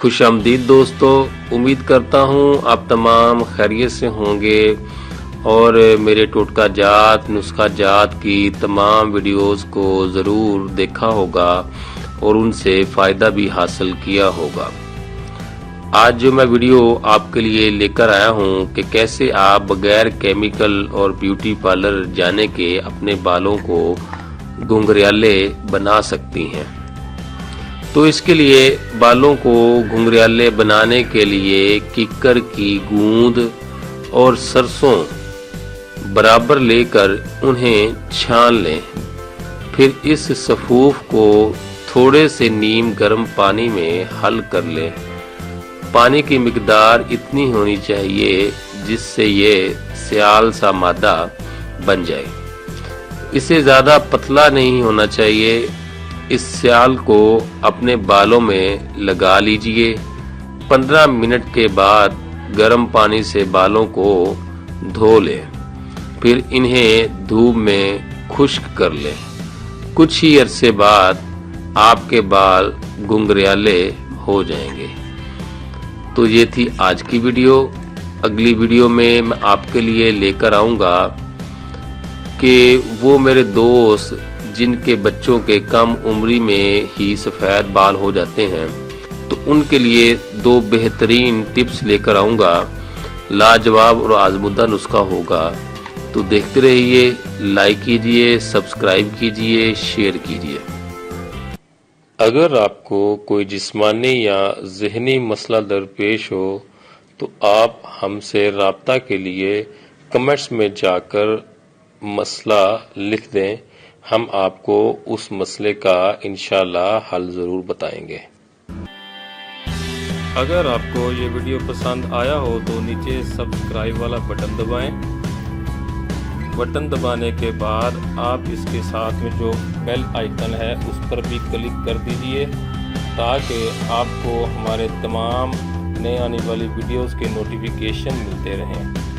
खुश आमदीद दोस्तों, उम्मीद करता हूँ आप तमाम खैरियत से होंगे और मेरे टोटका जात नुस्खा जात की तमाम वीडियोस को ज़रूर देखा होगा और उनसे फ़ायदा भी हासिल किया होगा। आज जो मैं वीडियो आपके लिए लेकर आया हूँ कि कैसे आप बगैर केमिकल और ब्यूटी पार्लर जाने के अपने बालों को घुंघराले बना सकती हैं। तो इसके लिए बालों को घुंघराले बनाने के लिए किक्कर की गूंद और सरसों बराबर लेकर उन्हें छान लें। फिर इस सफूफ को थोड़े से नीम गर्म पानी में हल कर लें। पानी की मिकदार इतनी होनी चाहिए जिससे ये स्याल सा मादा बन जाए। इसे ज़्यादा पतला नहीं होना चाहिए। इस स्याल को अपने बालों में लगा लीजिए। 15 मिनट के बाद गर्म पानी से बालों को धो लें। फिर इन्हें धूप में खुश्क कर लें। कुछ ही अरसे बाद आपके बाल घुंघराले हो जाएंगे। तो ये थी आज की वीडियो। अगली वीडियो में मैं आपके लिए लेकर आऊँगा कि वो मेरे दोस्त जिनके बच्चों के कम उम्री में ही सफ़ेद बाल हो जाते हैं, तो उनके लिए 2 बेहतरीन टिप्स लेकर आऊँगा। लाजवाब और आजमुदा नुस्खा होगा। तो देखते रहिए, लाइक कीजिए, सब्सक्राइब कीजिए, शेयर कीजिए। अगर आपको कोई जिस्मानी या ज़हनी मसला दरपेश हो तो आप हमसे राब्ता के लिए कमेंट्स में जाकर मसला लिख दें। हम आपको उस मसले का इंशाअल्लाह हल ज़रूर बताएंगे। अगर आपको ये वीडियो पसंद आया हो तो नीचे सब्सक्राइब वाला बटन दबाएं। बटन दबाने के बाद आप इसके साथ में जो बेल आइकन है उस पर भी क्लिक कर दीजिए ताकि आपको हमारे तमाम नए आने वाली वीडियोस के नोटिफिकेशन मिलते रहें।